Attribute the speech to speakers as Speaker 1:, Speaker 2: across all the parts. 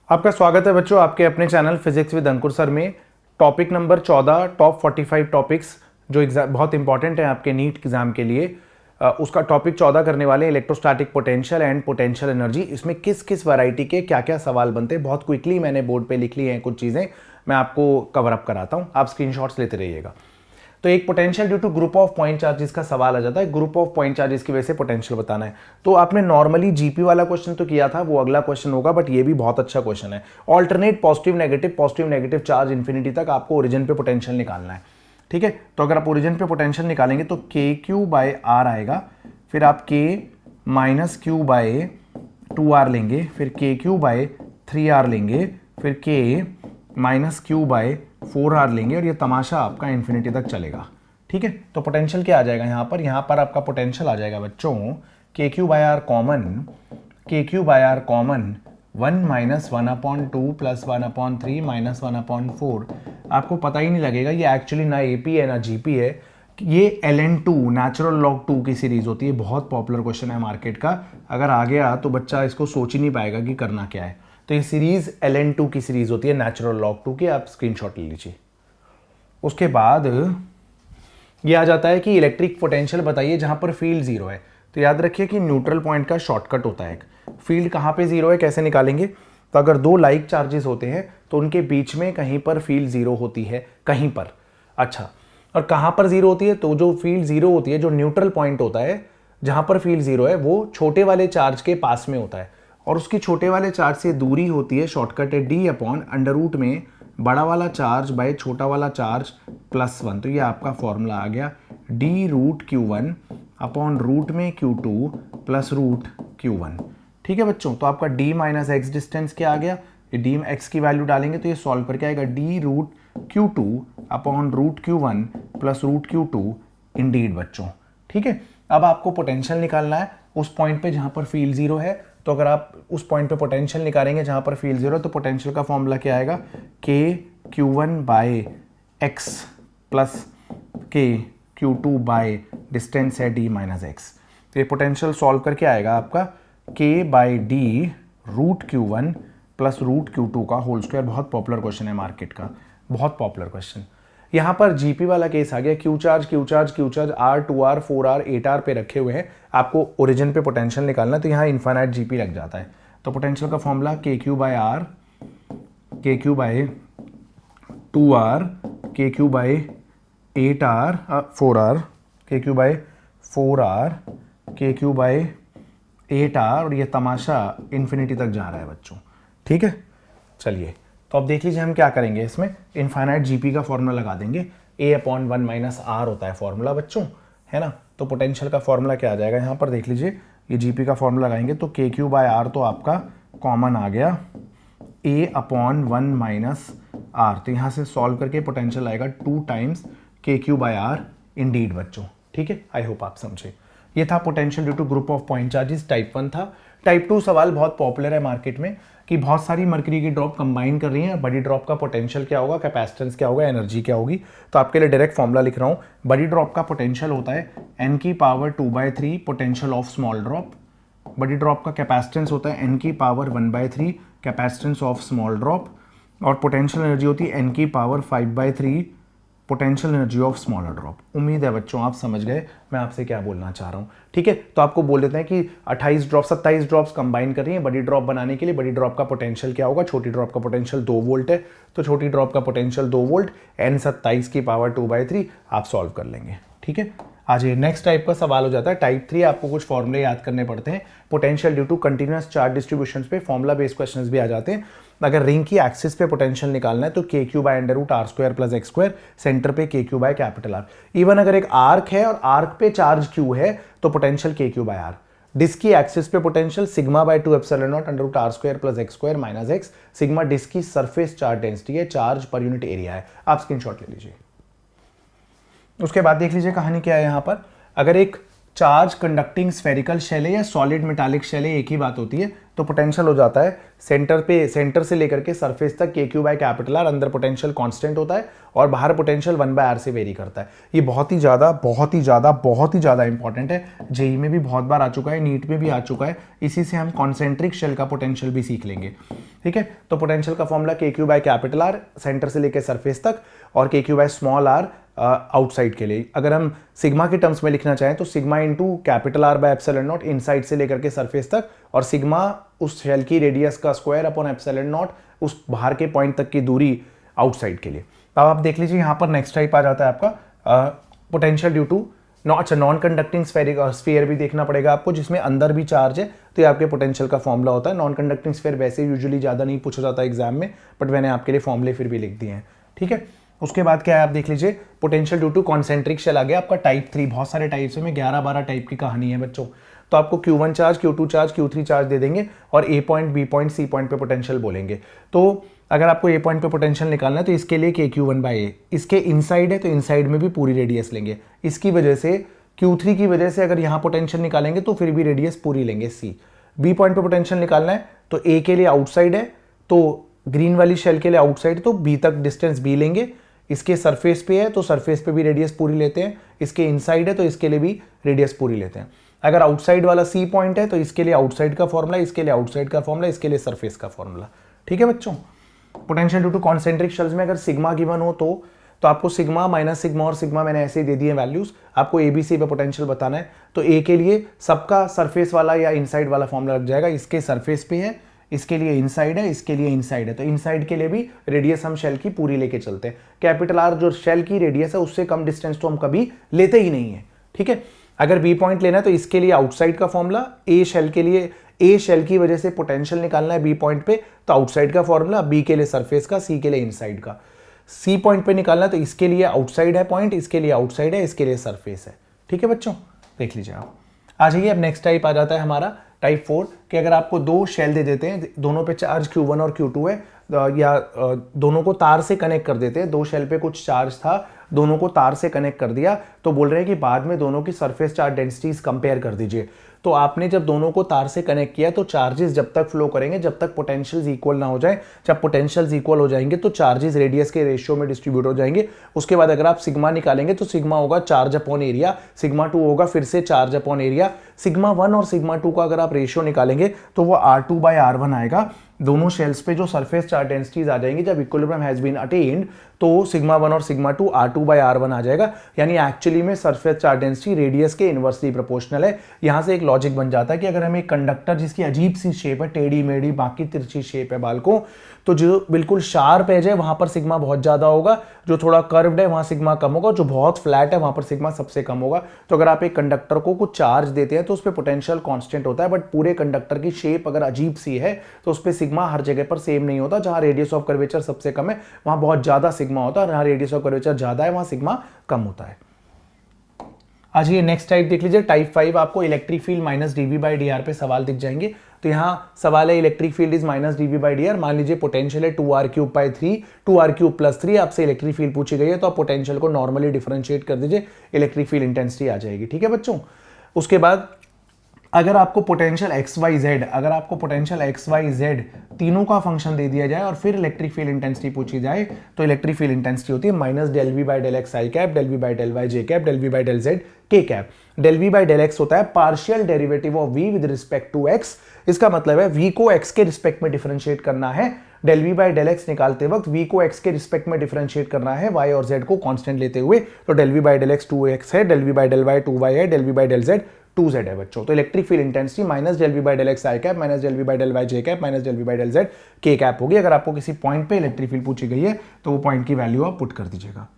Speaker 1: आपका स्वागत है बच्चों आपके अपने channel physics with Ankur sir में। टॉपिक नंबर 14 टॉप 45 टॉपिक्स जो एग्जाम बहुत इंपॉर्टेंट है आपके नीट एग्जाम के लिए। उसका टॉपिक 14 करने वाले हैं electrostatic potential and potential energy. इसमें किस किस वैरायटी के क्या क्या सवाल बनते हैं बहुत क्विकली मैंने बोर्ड पे लिख ली हैं कुछ चीज़ें, मैं आपको कवर अप कराता हूँ, आप स्क्रीनशॉट्स लेते रहिएगा। तो एक potential due to group of point charges का सवाल आ जाता है, ग्रुप ऑफ पॉइंट चार्जेस की वजह से पोटेंशियल बताना है। तो आपने नॉर्मली जीपी वाला क्वेश्चन तो किया था, वो अगला क्वेश्चन होगा, बट ये भी बहुत अच्छा क्वेश्चन है। Alternate positive negative charge infinity तक आपको ओरिजिन पे पोटेंशियल निकालना है, ठीक है। तो अगर आप ओरिजिन पे पोटेंशियल निकालेंगे तो के क्यू बाय आर आएगा, फिर आप के माइनस क्यू बाय 2r लेंगे, फिर के क्यू बाय 3r लेंगे, फिर के माइनस क्यू बाय 4r लेंगे, और ये तमाशा आपका इन्फिनिटी तक चलेगा, ठीक है। तो पोटेंशियल क्या आ जाएगा यहाँ पर आपका पोटेंशियल आ जाएगा बच्चों k q by r common, k q by r common 1 minus 1/2 plus 1/3 minus 1/4। आपको पता ही नहीं लगेगा ये एक्चुअली ना एपी है ना जीपी है, ये ln2 नेचुरल लॉग 2 की सीरीज होती है। बहुत पॉपुलर क्वेश्चन है मार्केट का, अगर आ गया तो बच्चा इसको सोच ही नहीं पाएगा कि करना क्या है। तो ये सीरीज ln2 की सीरीज होती है नेचुरल लॉग 2 की, आप स्क्रीनशॉट ले लीजिए। उसके बाद ये आ जाता है कि इलेक्ट्रिक पोटेंशियल बताइए जहां पर फील्ड जीरो है। तो याद रखिए कि न्यूट्रल पॉइंट का शॉर्टकट होता है, फील्ड कहां पे जीरो है कैसे निकालेंगे। तो अगर दो लाइक चार्जेस होते हैं तो उनके बीच में कहीं पर फील्ड जीरो होती है, कहीं पर। अच्छा, और कहां पर जीरो होती है, तो जो फील्ड जीरो होती है, जो न्यूट्रल पॉइंट होता है जहां पर फील्ड जीरो है, वो छोटे वाले चार्ज के पास में होता है, और उसकी छोटे वाले चार्ज से दूरी होती है, शॉर्टकट है डी अपॉन अंडर रूट में बड़ा वाला चार्ज बाय छोटा वाला चार्ज प्लस 1। तो ये आपका फॉर्मूला आ गया D root Q1 upon root में Q2 प्लस रूट Q1, ठीक है बच्चों। तो आपका d माइनस एक्स डिस्टेंस क्या आ गया, ये डी एक्स की वैल्यू डालेंगे तो ये सॉल्व करके आएगा d root Q2 upon root Q1 plus root Q2 indeed बच्चों, ठीक है। अब आपको पोटेंशियल निकालना है उस पॉइंट पे जहां पर फील्ड जीरो है। तो अगर आप उस पॉइंट पे पोटेंशियल निकालेंगे जहां पर फील्ड जीरो, तो पोटेंशियल का फॉर्मूला क्या आएगा, k Q1 by x plus k Q2 by distance है d माइनस एक्स। तो ये पोटेंशियल सॉल्व करके आएगा आपका k by d root Q1 plus root Q2 का होल स्क्वायर। बहुत पॉपुलर क्वेश्चन है मार्केट का, बहुत पॉपुलर क्वेश्चन। यहाँ पर जीपी वाला केस आ गया, Q charge R 2R 4R 8R पे रखे हुए हैं, आपको ओरिजिन पे पोटेंशियल निकालना है, तो यहाँ इन्फाइनाइट जीपी लग जाता है। तो पोटेंशियल का formula k q bye 2R के क्यू बाय 8R 4R के क्यू बाय 4R के क्यू बाय 8R, और ये तमाशा इन्फिनिटी तक जा रहा है बच्चों, ठीक है। चलिए तो अब देख लीजिए हम क्या करेंगे, इसमें इनफाइनाइट जीपी का फॉर्मूला लगा देंगे, a अपॉन 1 माइनस आर होता है फॉर्मूला बच्चों, है ना। तो पोटेंशियल का फॉर्मूला क्या आ जाएगा, यहाँ पर देख लीजिए ये जीपी का फॉर्मूला लगाएंगे तो के क्यू बाय आर तो आपका कॉमन आ गया a अपॉन 1 माइनस आर। तो यहाँ से सॉल्व करके पोटेंशियल आएगा 2 टाइम्स के क्यू बाय आर इंडीड बच्चों, ठीक है। आई होप आप समझे। ये था potential due to group of point charges, type 1 था। टाइप 2 सवाल बहुत पॉपुलर है मार्केट में कि बहुत सारी मर्करी की ड्रॉप कंबाइन कर रही हैं, बड़ी ड्रॉप का पोटेंशियल क्या होगा, कैपेसिटेंस क्या होगा, एनर्जी क्या होगी। तो आपके लिए डायरेक्ट फॉर्मूला लिख रहा हूँ, बड़ी ड्रॉप का पोटेंशियल होता है n की power 2/3 potential of small drop, बड़ी ड्रॉप का कैपेसिटेंस होता है n की power 1/3 capacitance of small drop, और पोटेंशियल एनर्जी होती है n की power 5/3 potential energy of smaller drop. उम्मीद है बच्चों आप समझ गए मैं आपसे क्या बोलना चाह रहा हूँ, ठीक है। तो आपको बोल देते हैं कि 27 ड्रॉप्स कंबाइन कर रही हैं बड़ी ड्रॉप बनाने के लिए। बड़ी ड्रॉप का पोटेंशियल क्या होगा, छोटी ड्रॉप का पोटेंशियल 2 वोल्ट है, तो छोटी ड्रॉप का पोटेंशियल 2 वोल्ट, n 27 की पावर 2/3 आप सॉल्व कर लेंगे, ठीक है। आज ये नेक्स्ट टाइप का सवाल हो जाता है टाइप 3। आपको कुछ फॉर्मूले याद करने पड़ते हैं, potential due to continuous charge distributions पे फॉर्मूला बेस्ड क्वेश्चंस भी आ जाते हैं। अगर रिंग की एक्सिस पे पोटेंशियल निकालना है तो k q by under root r square plus x square, centre पे k q by capital r. Even अगर एक आर्क है और आर्क पे चार्ज क्यू है तो potential k q by r. Disc की एक्सिस पे potential sigma by 2 epsilon naught under root r square plus x square minus x. Sigma disc की सरफेस चार्ज डेंसिटी है, चार्ज पर यूनिट एरिया है, आप screenshot ले लीजिए। उसके बाद देख लीजिए कहानी क्या है यहाँ पर, अगर एक चार्ज कंडक्टिंग स्फेरिकल शेल है या सॉलिड मेटालिक शेल है, एक ही बात होती है, तो पोटेंशियल हो जाता है सेंटर से लेकर के सरफेस तक के क्यू बाय कैपिटल आर। अंदर पोटेंशियल कांस्टेंट होता है और बाहर पोटेंशियल 1/r से वेरी करता है। ये बहुत ही ज़्यादा इंपॉर्टेंट है, जेई में भी बहुत बार आ चुका है, नीट में भी आ चुका है। इसी से हम कॉन्सेंट्रिक शेल का पोटेंशियल भी सीख लेंगे। ठीक है। तो पोटेंशियल का formula k q by capital r centre से लेकर सरफेस तक, और k q by small r outside के लिए। अगर हम सिग्मा के टर्म्स में लिखना चाहें तो sigma into capital R by epsilon not inside से लेकर के सरफेस तक, और सिग्मा उस शेल की रेडियस का स्क्वायर अपॉन एप्सिलॉन नॉट उस बाहर के पॉइंट तक की दूरी आउटसाइड के लिए। अब आप देख लीजिए यहाँ पर नेक्स्ट टाइप आ जाता है आपका potential due to non conducting sphere भी देखना पड़ेगा आपको, जिसमें अंदर भी चार्ज है, तो ये आपके पोटेंशियल का फॉर्मूला होता है। नॉन कंडक्टिंग स्फीयर वैसे यूजुअली ज़्यादा नहीं पूछा जाता एग्जाम में, बट मैंने आपके लिए फॉर्मूले फिर भी लिख दिए हैं, ठीक है। उसके बाद क्या है आप देख लीजिए, potential due to concentric shell आ गया आपका टाइप 3। बहुत सारे टाइप्स में 11-12 टाइप की कहानी है बच्चों। तो आपको Q1 charge, Q2 charge, Q3 charge दे देंगे, और A point, B point, C point पे पोटेंशियल बोलेंगे। तो अगर आपको A पॉइंट पे पोटेंशियल निकालना है तो इसके लिए KQ1 बाय A, इसके इनसाइड है तो इनसाइड में भी पूरी रेडियस लेंगे। इसकी वजह से Q3 की वजह से अगर यहाँ पोटेंशियल निकालेंगे तो फिर भी रेडियस पूरी लेंगे C। B पॉइंट पे पोटेंशियल निकालना है तो A के लिए आउटसाइड है, तो ग्रीन वाली शेल के लिए आउटसाइड, तो B तक डिस्टेंस B लेंगे। इसके सरफेस पे है तो सरफेस पे भी रेडियस पूरी लेते हैं। इसके इनसाइड है तो इसके लिए भी रेडियस पूरी लेते हैं। अगर आउटसाइड वाला C पॉइंट है तो इसके लिए आउटसाइड का फॉर्मूला, इसके लिए आउटसाइड का फॉर्मूला, इसके लिए सरफेस का फॉर्मूला, ठीक है बच्चों। Potential due to concentric shells में अगर सिग्मा गिवन हो तो आपको सिग्मा, माइनस सिग्मा और सिग्मा मैंने ऐसे ही दे दिए वैल्यूज। आपको ABC पे पोटेंशियल बताना है तो A के लिए सबका सरफेस वाला या इनसाइड वाला फॉर्मूला लग जाएगा। इसके सरफेस पे है, इसके लिए इनसाइड है, इसके लिए इनसाइड है, तो इनसाइड के लिए भी रेडियस हम शेल की पूरी लेके चलते हैं। कैपिटल आर जो शेल की रेडियस है उससे कम डिस्टेंस तो हम कभी लेते ही नहीं है, ठीक है। अगर B पॉइंट लेना है तो इसके लिए आउटसाइड का फॉर्मूला, A शेल के लिए A शेल की वजह से पोटेंशियल निकालना है B पॉइंट पे तो आउटसाइड का फॉर्मूला, B के लिए सरफेस का, C के लिए इनसाइड का। C पॉइंट पे निकालना है तो इसके लिए आउटसाइड है पॉइंट, इसके लिए आउटसाइड है, इसके लिए सरफेस है, ठीक है बच्चों। देख लीजिए आप आ जाइए। अब नेक्स्ट टाइप आ जाता है हमारा टाइप 4 कि अगर आपको दो शेल दे देते हैं, दोनों पे चार्ज Q1 और Q2 है, या दोनों को तार से कनेक्ट कर देते हैं। दो शेल पे कुछ चार्ज था, दोनों को तार से कनेक्ट कर दिया, तो बोल रहे हैं कि बाद में दोनों की सरफेस चार्ज डेंसिटीज कंपेयर कर दीजिए। तो आपने जब दोनों को तार से कनेक्ट किया तो चार्जेस जब तक फ्लो करेंगे जब तक पोटेंशियल्स इक्वल ना हो जाए। जब पोटेंशियल्स इक्वल हो जाएंगे तो चार्जेस रेडियस के रेशियो में डिस्ट्रीब्यूट हो जाएंगे। उसके बाद अगर आप सिग्मा निकालेंगे तो सिग्मा होगा चार्ज अपॉन एरिया, सिग्मा 2 होगा फिर से चार्ज अपॉन एरिया। सिग्मा 1 और सिग्मा 2 का अगर आप रेशियो निकालेंगे तो वो R2/R1 आएगा। दोनों शेल्स पे जो सरफेस चार्ज डेंसिटीज आ जाएंगी जब इक्विलिब्रियम हैज बीन अटेन्ड तो सिग्मा 1 और सिग्मा 2 R2/R1 आ जाएगा। यानी एक्चुअली में सरफेस चार्ज डेंसिटी रेडियस के इनवर्सली प्रोपोर्शनल है। यहां से एक लॉजिक बन जाता है कि अगर हमें एक कंडक्टर जिसकी अजीब सी शेप है, टेढ़ी मेढ़ी बाकी तिरछी शेप है बाल को, तो जो बिल्कुल शार्प एज है वहां पर सिग्मा बहुत ज्यादा होगा, जो थोड़ा कर्व्ड है वहां सिग्मा कम होगा, जो बहुत फ्लैट है वहां पर सिग्मा सबसे कम होगा। तो अगर आप एक कंडक्टर को कुछ चार्ज देते हैं तो उस पर पोटेंशियल कांस्टेंट होता है, बट पूरे कंडक्टर की शेप अगर अजीब सी है तो उस पर सिग्मा हर जगह पर सेम नहीं होता। जहां रेडियस ऑफ कर्वेचर सबसे कम है वहां बहुत ज्यादा सिग्मा होता है, और जहां रेडियस ऑफ कर्वेचर ज्यादा है वहां सिग्मा कम होता है। आज ये नेक्स्ट टाइप देख लीजिए, टाइप 5। आपको इलेक्ट्रिक फील्ड माइनस dV/dr पे सवाल दिख जाएंगे। तो यहाँ सवाल है electric field is minus dV/dr। मान लीजिए पोटेंशियल है 2r³ 2r³ + 3, आपसे इलेक्ट्रिक फील्ड पूछी गई है तो आप पोटेंशियल को नॉर्मली डिफरेंशिएट कर दीजिए, इलेक्ट्रिक फील्ड इंटेंसिटी आ जाएगी, ठीक है बच्चों। उसके बाद अगर आपको पोटेंशियल XYZ तीनों का फंक्शन दे दिया जाए और फिर इलेक्ट्रिक फील्ड इंटेंसिटी पूछी जाए तो इलेक्ट्रिक फील्ड इंटेंसिटी होती है minus ∂V/∂xi cap, ∂V/∂yj cap, ∂V/∂z k cap. ∂V/∂x होता है partial derivative of v with respect to x। इसका मतलब है v को x के रिस्पेक्ट में डिफरेंशिएट करना है। ∂V/∂x निकालते वक्त v को x के रिस्पेक्ट में डिफरेंशिएट करना है y और z को कांस्टेंट लेते हुए। तो ∂V/∂x 2x है, ∂V/∂y 2y है, ∂V/∂z 2z है बच्चों। तो electric field intensity minus ∂V/∂xi cap minus ∂V/∂yj cap minus ∂V/∂z k cap होगी। अगर आपको किसी पॉइंट पे इलेक्ट्रिक फील्ड पूछी गई है तो वो पॉइंट की वैल्यू आप पुट कर दीजिएगा।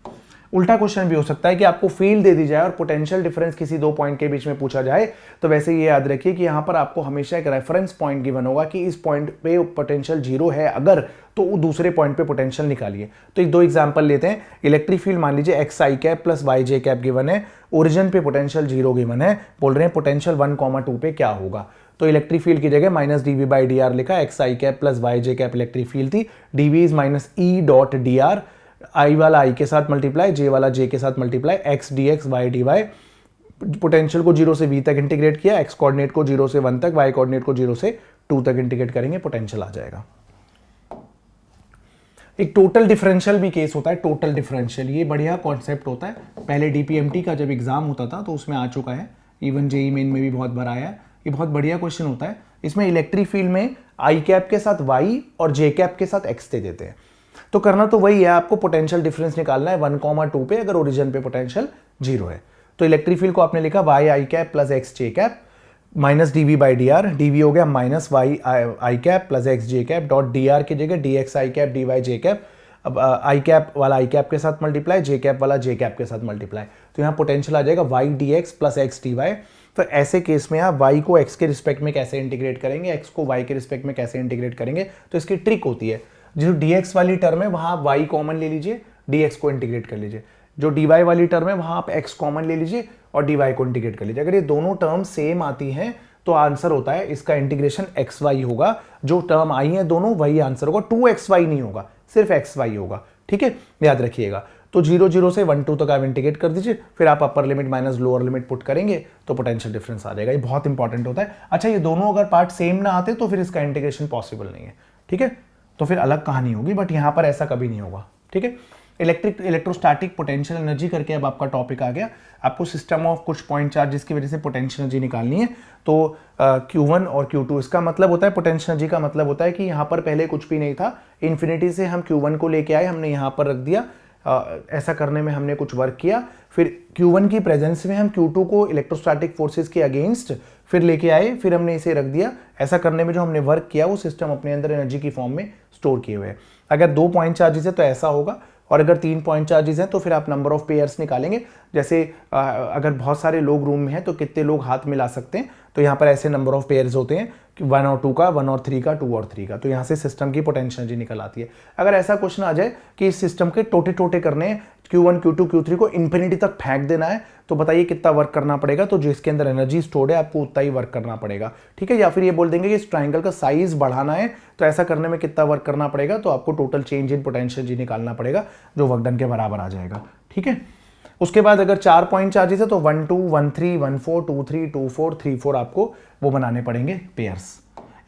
Speaker 1: उल्टा क्वेश्चन भी हो सकता है कि आपको फील्ड दे दी जाए और पोटेंशियल डिफरेंस किसी दो पॉइंट के बीच में पूछा जाए, तो वैसे ये याद रखिए कि यहाँ पर आपको हमेशा एक रेफरेंस पॉइंट गिवन होगा कि इस पॉइंट पे पोटेंशियल 0 है अगर, तो दूसरे पॉइंट पे पोटेंशियल निकालिए। तो एक दो एग्जांपल लेते हैं। इलेक्ट्रिक फील्ड मान लीजिए xi cap plus yj cap given है, ओरिजिन पे पोटेंशियल 0 गिवन है, बोल रहे हैं पोटेंशियल 1,2 पे क्या होगा। तो इलेक्ट्रिक फील्ड की जगह माइनस dV/dr लिखा, xi cap plus yj cap electric field थी, dV is minus E.dr, i वाला i के साथ मल्टीप्लाई, j वाला j के साथ multiply, x dx y dy। Potential को 0 से v तक इंटीग्रेट किया, x कोऑर्डिनेट को 0 से 1 तक, y कोऑर्डिनेट को 0 से 2 तक इंटीग्रेट करेंगे, पोटेंशियल आ जाएगा। एक टोटल डिफरेंशियल भी केस होता है। टोटल डिफरेंशियल ये बढ़िया कॉन्सेप्ट होता है, पहले DPMT का जब एग्जाम होता था तो उसमें आ चुका है, इवन JEE मेन में भी बहुत बार आया है। ये बहुत बढ़िया क्वेश्चन होता है। इसमें इलेक्ट्रिक फील्ड में आई कैप के साथ वाई और जे कैप के साथ एक्स दे देते हैं। तो करना तो वही है, आपको पोटेंशियल डिफरेंस निकालना है 1,2 पे, अगर ओरिजिन पे पोटेंशियल 0 है। तो इलेक्ट्रिक फील्ड को आपने लिखा y i cap plus x j cap minus d v by d r, d v हो गया minus y i cap plus x j cap dot d r की जगह d x i cap d y j cap. अब i cap वाला आई cap के साथ multiply, जे cap वाला जे cap के साथ मल्टीप्लाई, तो यहाँ पोटेंशियल आ जाएगा y d x plus x d y. तो ऐसे केस में आप y को x के रिस्पेक्ट में कैसे इंटीग्रेट करेंगे, x को y के रिस्पेक्ट में कैसे इंटीग्रेट करेंगे, तो इसकी ट्रिक होती है, जो dx वाली टर्म है वहां आप y कॉमन ले लीजिए, dx को इंटीग्रेट कर लीजिए, जो dy वाली टर्म है वहां आप x कॉमन ले लीजिए और dy को इंटीग्रेट कर लीजिए। अगर ये दोनों टर्म सेम आती हैं तो आंसर होता है इसका इंटीग्रेशन xy होगा, जो टर्म आई है दोनों वही आंसर होगा, 2xy नहीं होगा, सिर्फ xy होगा। ठीक है, याद रखिएगा। तो 0 0 से 1 2 तक आप इंटीग्रेट कर दीजिए, फिर आप upper limit minus lower limit put करेंगे तो पोटेंशियल डिफरेंस आ जाएगा। ये बहुत इंपॉर्टेंट होता है। अच्छा, ये दोनों अगर पार्ट सेम ना आते तो फिर इसका इंटीग्रेशन पॉसिबल नहीं है। ठीक है, तो फिर अलग कहानी होगी, बट यहां पर ऐसा कभी नहीं होगा। ठीक है, इलेक्ट्रोस्टैटिक पोटेंशियल एनर्जी करके अब आपका टॉपिक आ गया। आपको सिस्टम ऑफ कुछ पॉइंट चार्जेस की वजह से पोटेंशियल एनर्जी निकालनी है। तो Q1 और Q2, इसका मतलब होता है पोटेंशियल एनर्जी का मतलब होता है कि यहाँ पर पहले कुछ भी नहीं था, इन्फिनिटी से हम Q1 को लेके आए, हमने यहाँ पर रख दिया, ऐसा करने में हमने कुछ वर्क किया, फिर Q1 की प्रेजेंस में हम Q2 को इलेक्ट्रोस्टैटिक फोर्सेस के अगेंस्ट फिर लेके आए, फिर हमने इसे रख दिया। ऐसा करने में जो हमने वर्क किया वो सिस्टम अपने अंदर एनर्जी की फॉर्म में स्टोर किए हुए हैं। अगर 2 पॉइंट चार्जेस है तो ऐसा होगा, और अगर 3 पॉइंट चार्जेस हैं तो फिर आप नंबर ऑफ पेयर्स निकालेंगे। जैसे अगर बहुत सारे लोग रूम में हैं तो कितने लोग हाथ मिला सकते हैं, तो यहाँ पर ऐसे नंबर ऑफ पेयर्स होते हैं कि 1 और 2 का, 1 और 3 का, 2 और 3 का, तो यहाँ से सिस्टम की पोटेंशियल एनर्जी निकल आती है। अगर ऐसा क्वेश्चन आ जाए कि इस सिस्टम के टोटे टोटे करने हैं, Q1 Q2 Q3 को इन्फिनिटी तक फेंक देना है, तो बताइए कितना वर्क करना पड़ेगा, तो जिसके अंदर एनर्जी स्टोर्ड है आपको उतना ही वर्क करना पड़ेगा। ठीक है, या फिर ये बोल देंगे कि इस ट्राइंगल का साइज बढ़ाना है, तो ऐसा करने में कितना वर्क करना पड़ेगा, तो आपको total change in potential energy निकालना पड़ेगा, जो वर्क डन के बराबर आ जाएगा। ठीक है, उसके बाद अगर 4 पॉइंट चार्जेस है तो 1 2 1 3 1 4 2 3 2 4 3 4 आपको वो बनाने पड़ेंगे पेयर्स।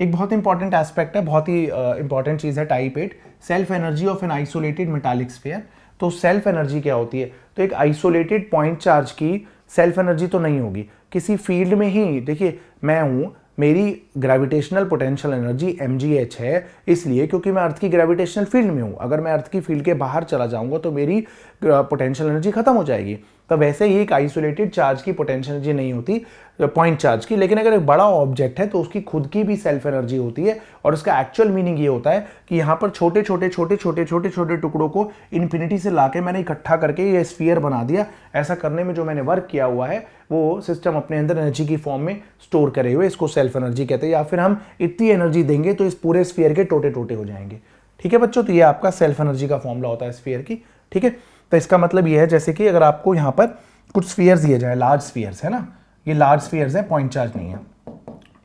Speaker 1: एक बहुत इंपॉर्टेंट एस्पेक्ट है, बहुत ही इंपॉर्टेंट चीज है type 8, self energy of an isolated metallic sphere. तो सेल्फ एनर्जी क्या होती है, तो एक आइसोलेटेड पॉइंट चार्ज की सेल्फ एनर्जी तो नहीं होगी, किसी फील्ड में ही, देखिए मैं हूं, मेरी ग्रेविटेशनल पोटेंशियल एनर्जी mgh है, इसलिए क्योंकि मैं अर्थ की ग्रेविटेशनल फील्ड में हूं। अगर मैं अर्थ की फील्ड के बाहर चला जाऊंगा तो मेरी पोटेंशियल एनर्जी खत्म हो जाएगी। तो वैसे ही एक आइसोलेटेड चार्ज की पोटेंशियल एनर्जी नहीं होती पॉइंट चार्ज की, लेकिन अगर एक बड़ा ऑब्जेक्ट है तो उसकी खुद की भी सेल्फ एनर्जी होती है, और उसका एक्चुअल मीनिंग ये होता है कि यहाँ पर छोटे छोटे छोटे छोटे छोटे छोटे टुकड़ों को इन्फिनिटी से लाके मैंने इकट्ठा करके ये स्फीयर बना दिया। ऐसा करने में जो मैंने वर्क किया हुआ है वो सिस्टम अपने अंदर एनर्जी की फॉर्म में स्टोर करे हुए, इसको सेल्फ एनर्जी कहते हैं। या फिर हम इतनी एनर्जी देंगे तो इस पूरे स्फीयर के टोटे टोटे हो जाएंगे। ठीक है बच्चों, तो ये आपका सेल्फ एनर्जी का फॉर्मूला होता है स्फीयर की। ठीक है, तो इसका मतलब ये है जैसे कि अगर आपको यहाँ पर कुछ स्फीयर्स दिए जाए, लार्ज स्फीयर्स है ना, ये लार्ज स्फीयर्स है, पॉइंट चार्ज नहीं है,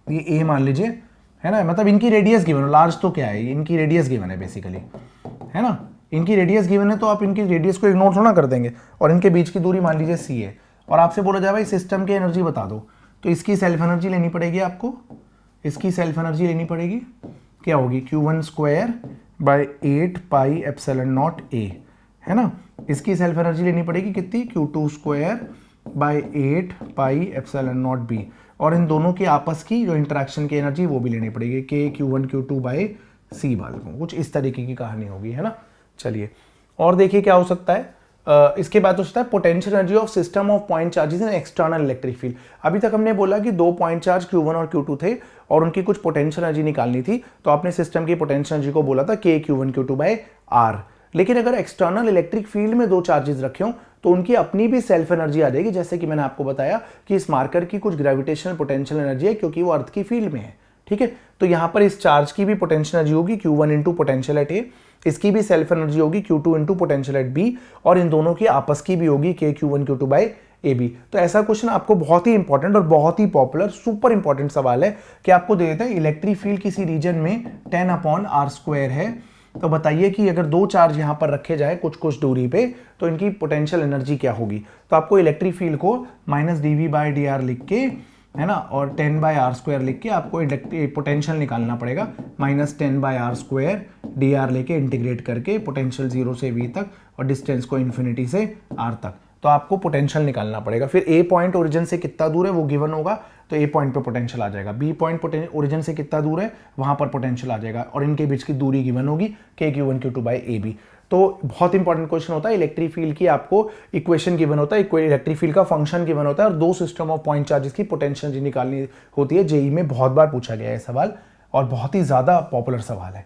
Speaker 1: ये ए मान लीजिए है ना, मतलब इनकी रेडियस गिवन है, लार्ज तो क्या है, इनकी रेडियस गिवन है बेसिकली, है ना, इनकी रेडियस गिवन है, तो आप इनकी रेडियस को इग्नोर थोड़ा कर देंगे, और इनके बीच की दूरी मान लीजिए सी है, और आपसे बोला जाए भाई सिस्टम की एनर्जी बता दो, तो इसकी सेल्फ एनर्जी लेनी पड़ेगी आपको, इसकी सेल्फ एनर्जी लेनी पड़ेगी, क्या होगी, Q1 square by 8 pi epsilon not a, है ना। इसकी सेल्फ एनर्जी लेनी पड़ेगी कितनी, Q2 square by 8 pi epsilon not be, और इन दोनों की आपस की जो इंटरेक्शन की एनर्जी वो भी लेनी पड़ेगी, K Q1 Q2 बाय सी वाले को, कुछ इस तरीके की कहानी होगी, है ना। चलिए और देखिए क्या हो सकता है, इसके बाद हो सकता है potential energy of system of point charges in external electric field. अभी तक हमने बोला कि 2 पॉइंट चार्ज Q1 और Q2 थे और उनकी कुछ पोटेंशियल एनर्जी निकालनी थी, तो आपने सिस्टम की पोटेंशियल एनर्जी को बोला था K Q1 Q2 bye R। लेकिन अगर एक्सटर्नल इलेक्ट्रिक फील्ड में 2 चार्जेस रखे हों तो उनकी अपनी भी सेल्फ एनर्जी आ जाएगी, जैसे कि मैंने आपको बताया कि इस मार्कर की कुछ ग्रेविटेशनल पोटेंशियल एनर्जी है क्योंकि वो अर्थ की फील्ड में है। ठीक है, तो यहाँ पर इस चार्ज की भी पोटेंशियल एनर्जी होगी Q1 इंटू पोटेंशियल एट ए, इसकी भी सेल्फ एनर्जी होगी Q2 into potential at B, और इन दोनों की आपस की भी होगी K Q1 Q2 bye A B. तो ऐसा क्वेश्चन आपको बहुत ही इंपॉर्टेंट और बहुत ही पॉपुलर सुपर इंपॉर्टेंट सवाल है कि आपको दे देता है इलेक्ट्रिक फील्ड किसी रीजन में 10/r² है, तो बताइए कि अगर 2 चार्ज यहां पर रखे जाए कुछ कुछ दूरी पे तो इनकी पोटेंशियल एनर्जी क्या होगी। तो आपको इलेक्ट्रिक फील्ड को -dv/dr लिख के, है ना, और 10/r² लिख के आपको पोटेंशियल निकालना पड़ेगा, -10/r² dr लेके इंटीग्रेट करके पोटेंशियल 0 से v तक और डिस्टेंस को इन्फिनिटी से r तक, तो आपको पोटेंशियल निकालना पड़ेगा। फिर ए पॉइंट ओरिजिन से कितना दूर है वो गिवन होगा, तो ए पॉइंट पे पोटेंशियल आ जाएगा, बी पॉइंट ओरिजिन से कितना दूर है वहां पर पोटेंशियल आ जाएगा, और इनके बीच की दूरी गिवन होगी के Q1 Q2 by A B. तो बहुत इंपॉर्टेंट क्वेश्चन होता है, इलेक्ट्रिक फील्ड की आपको इक्वेशन गिवन होता है, इलेक्ट्रिक फील्ड का फंक्शन गिवन होता है, और दो सिस्टम ऑफ पॉइंट चार्जेस की पोटेंशियल जी निकालनी होती है। जेई में बहुत बार पूछा गया है सवाल, और बहुत ही ज्यादा पॉपुलर सवाल है।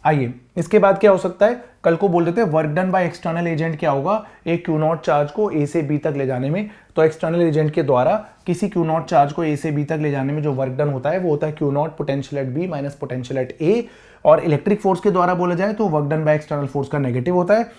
Speaker 1: आइए इसके बाद क्या हो सकता है, कल को बोल देते हैं work done by external agent क्या होगा, एक क्यू नॉट चार्ज को ए से बी तक ले जाने में। तो एक्सटर्नल एजेंट के द्वारा किसी क्यू नॉट चार्ज को ए से बी तक ले जाने में जो वर्क डन होता है वो होता है Q naught potential at B minus potential at A. और इलेक्ट्रिक फोर्स के द्वारा बोला जाए तो work done by external force का नेगेटिव होता है।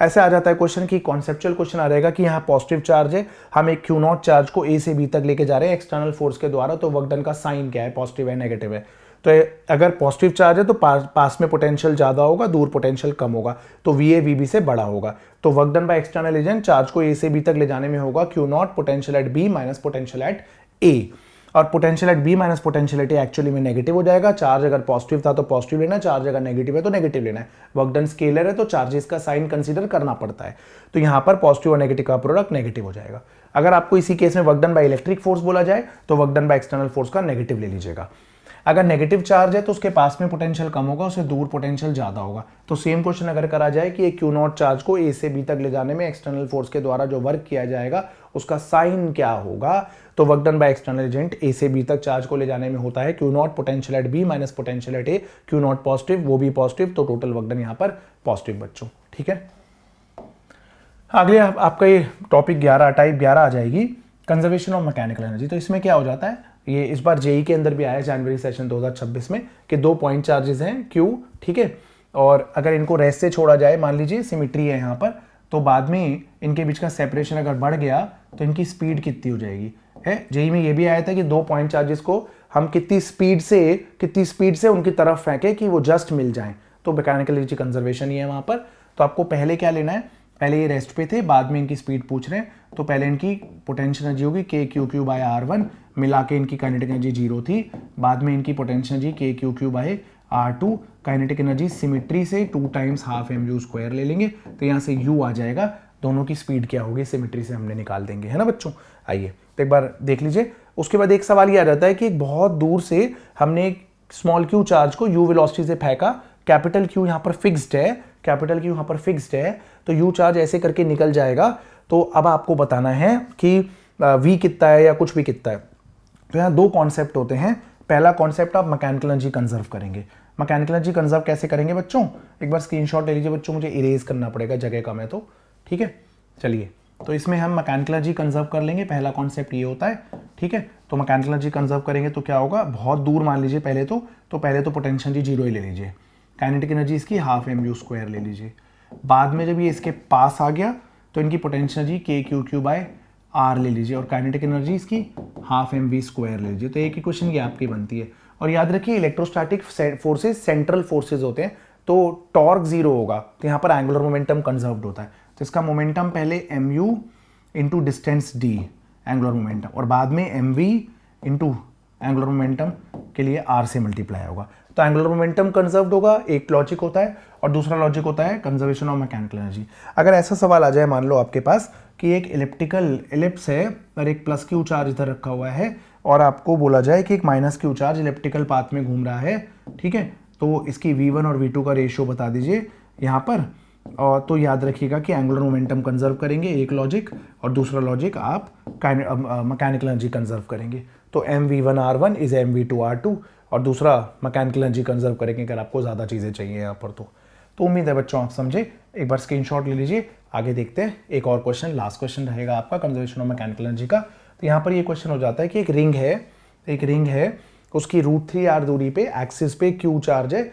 Speaker 1: ऐसे आ जाता है क्वेश्चन की कॉन्सेप्चुअल क्वेश्चन आ रहेगा कि यहाँ पॉजिटिव चार्ज है, हम एक क्यू नॉट चार्ज को ए से बी तक लेके जा रहे हैं एक्सटर्नल फोर्स के द्वारा, तो वर्क डन का साइन क्या है, पॉजिटिव है नेगेटिव है। तो अगर पॉजिटिव चार्ज है तो पास में पोटेंशियल ज्यादा होगा, दूर पोटेंशियल कम होगा, तो वीए वीबी से बड़ा होगा। तो work done by external agent charge को ए से बी तक ले जाने में होगा Q naught potential at B minus potential at A. और potential at B minus potential at A actually में नेगेटिव हो जाएगा। चार्ज अगर पॉजिटिव था तो पॉजिटिव लेना है, चार्ज अगर नेगेटिव है तो नेगेटिव लेना है। वर्क डन स्केलर है तो चार्जेस का साइन कंसीडर करना पड़ता है, तो यहां पर पॉजिटिव और नेगेटिव का प्रोडक्ट नेगेटिव हो जाएगा। अगर आपको इसी केस में work done by electric force बोला जाए तो work done by external force का नेगेटिव ले लीजिएगा। अगर नेगेटिव चार्ज है तो उसके पास में पोटेंशियल कम होगा, उससे दूर पोटेंशियल ज्यादा होगा। तो सेम क्वेश्चन अगर करा जाए कि एक क्यू नॉट चार्ज को ए से बी तक ले जाने में एक्सटर्नल फोर्स के द्वारा जो वर्क किया जाएगा उसका साइन क्या होगा, तो work done by external agent A से बी तक चार्ज को ले जाने में होता है Q naught potential at B minus potential at a. Q naught positive वो भी पॉजिटिव, तो टोटल वर्क डन यहाँ पर पॉजिटिव बच्चों। ठीक है, अगले आपका ये टॉपिक 11 टाइप 11 आ जाएगी, कंजर्वेशन ऑफ मैकेनिकल एनर्जी। तो इसमें क्या हो जाता है, ये इस बार जेई के अंदर भी आया जनवरी सेशन 2026 में कि दो पॉइंट चार्जेस हैं क्यू, ठीक है, और अगर इनको रेस्ट से छोड़ा जाए, मान लीजिए सिमेट्री है यहाँ पर, तो बाद में इनके बीच का सेपरेशन अगर बढ़ गया तो इनकी स्पीड कितनी हो जाएगी है। जेई में ये भी आया था कि दो पॉइंट चार्जेस को हम कितनी स्पीड से उनकी तरफ फेंके कि वो जस्ट मिल जाएं, तो मैकेनिकल एनर्जी कंजर्वेशन ही है वहां पर। तो आपको पहले क्या लेना है, पहले ये रेस्ट पे थे, बाद में इनकी स्पीड पूछ रहे हैं, तो पहले इनकी पोटेंशियल एनर्जी होगी के क्यू क्यू बाय R1, मिला के इनकी काइनेटिक एनर्जी 0 थी, बाद में इनकी पोटेंशियल एनर्जी के Q Q by R2, kinetic energy symmetry से 2 टाइम्स हाफ mu स्क्वायर ले लेंगे, तो यहाँ से u आ जाएगा, दोनों की स्पीड क्या होगी सिमेट्री से हमने निकाल देंगे, है ना बच्चों। आइए तो एक बार देख लीजिए। उसके बाद एक सवाल ये आ जाता है कि एक बहुत दूर से हमने एक स्मॉल क्यू चार्ज को u वेलोसिटी से फेंका, कैपिटल क्यू यहाँ पर फिक्स्ड है, कैपिटल क्यू यहाँ पर फिक्स्ड है, तो u चार्ज ऐसे करके निकल जाएगा। तो अब आपको बताना है कि v कितना है या कुछ भी कितना है। तो यहाँ दो कॉन्सेप्ट होते हैं। पहला कॉन्सेप्ट आप मैकेनिकल एनर्जी कंजर्व करेंगे। मैकेनिकल एनर्जी कंजर्व कैसे करेंगे बच्चों, एक बार स्क्रीनशॉट ले लीजिए बच्चों, मुझे इरेज करना पड़ेगा, जगह कम है तो, ठीक है। चलिए तो इसमें हम मैकेनिकल एनर्जी कंजर्व कर लेंगे, पहला कॉन्सेप्ट ये होता है, ठीक है। तो मैकेनिकल एनर्जी कंजर्व करेंगे तो क्या होगा, बहुत दूर मान लीजिए पहले तो पोटेंशियल एनर्जी 0 ही ले लीजिए, काइनेटिक एनर्जी इसकी हाफ mu स्क्वायर ले लीजिए, बाद में जब ये इसके पास आ गया तो इनकी पोटेंशियल एनर्जी के क्यू क्यू बाय R ले लीजिए, और काइनेटिक एनर्जी इसकी हाफ mv स्क्वायर ले लीजिए। तो एक इक्वेशन ये आपकी बनती है। और याद रखिए इलेक्ट्रोस्टैटिक फोर्सेज सेंट्रल फोर्सेज होते हैं, तो टॉर्क 0 होगा, तो यहाँ पर एंगुलर मोमेंटम कंजर्व्ड होता है, तो इसका मोमेंटम पहले mu into distance d angular momentum, और बाद में mv इंटू एंगुलर मोमेंटम के लिए r से मल्टीप्लाई होगा। तो एंगुलर मोमेंटम कंजर्व्ड होगा, एक लॉजिक होता है, और दूसरा लॉजिक होता है कंजर्वेशन ऑफ मैकेनिकल एनर्जी। अगर ऐसा सवाल आ जाए, मान लो आपके पास कि एक इलिप्टिकल एलिप्स है और एक प्लस क्यू चार्ज इधर रखा हुआ है, और आपको बोला जाए कि एक minus Q charge elliptical path में घूम रहा है, ठीक है, तो इसकी v1 और v2 का रेशियो बता दीजिए यहाँ पर। और तो याद रखिएगा कि एंगुलर मोमेंटम कंजर्व करेंगे एक लॉजिक, और दूसरा लॉजिक आप मैकेनिकल एनर्जी कंजर्व करेंगे। तो mv1r1 इज mv2r2, और दूसरा मैकेनिकल एनर्जी कंजर्व करेंगे अगर आपको ज़्यादा चीज़ें चाहिए यहाँ पर। तो उम्मीद है बच्चों आप समझे, एक बार स्क्रीनशॉट ले लीजिए, आगे देखते हैं। एक और क्वेश्चन, लास्ट क्वेश्चन रहेगा आपका कंजर्वेशन ऑफ मैकेनिकल एनर्जी का। तो यहाँ पर ये क्वेश्चन हो जाता है कि एक रिंग है, उसकी √3r दूरी पे एक्सिस पे क्यू चार्ज है,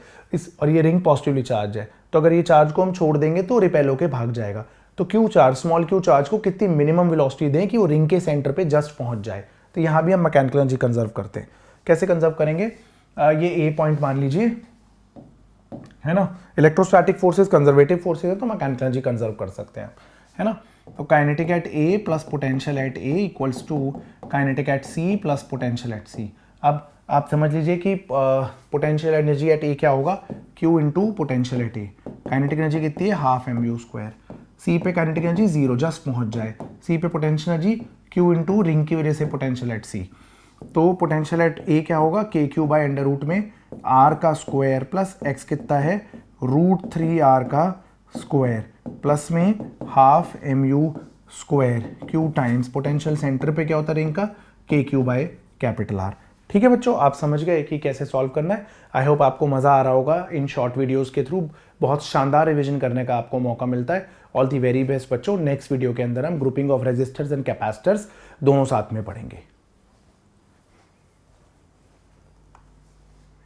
Speaker 1: और ये रिंग पॉजिटिवली चार्ज है, तो अगर ये चार्ज को हम छोड़ देंगे तो रिपेल होके भाग जाएगा। तो Q charge, small Q charge को कितनी मिनिमम वेलोसिटी दें कि वो रिंग के सेंटर पे जस्ट पहुंच जाए। तो यहाँ भी हम मैकेनिकल एनर्जी कंजर्व करते हैं। कैसे कंजर्व करेंगे, ये ए पॉइंट मान लीजिए, है ना। इलेक्ट्रोस्टैटिक फोर्सेस कंजर्वेटिव फोर्सेस है, तो मैकेनिकल एनर्जी कंजर्व कर सकते हैं, है ना। तो kinetic at A plus potential at A equals to kinetic at C plus potential at C. अब आप समझ लीजिए कि पोटेंशियल एनर्जी एट ए क्या होगा, Q into potential at A. Kinetic energy कितनी है, हाफ mu स्क्वायर। सी पे काइनेटिक एनर्जी 0 जस्ट पहुंच जाए, सी पे potential energy Q into ring की वजह से पोटेंशियल एट सी। तो पोटेंशियल एट ए क्या होगा, के क्यू बाय अंडर रूट में आर का स्क्वायर प्लस एक्स कितना है √3r का स्क्वायर प्लस में half mu square Q times potential centre पे क्या होता है रिंग का के क्यू बाय कैपिटल आर। ठीक है बच्चों, आप समझ गए कि कैसे सॉल्व करना है। आई होप आपको मजा आ रहा होगा। इन शॉर्ट वीडियोस के थ्रू बहुत शानदार रिवीजन करने का आपको मौका मिलता है। ऑल दी वेरी बेस्ट बच्चों। नेक्स्ट वीडियो के अंदर हम grouping of resistors and capacitors दोनों साथ में पढ़ेंगे।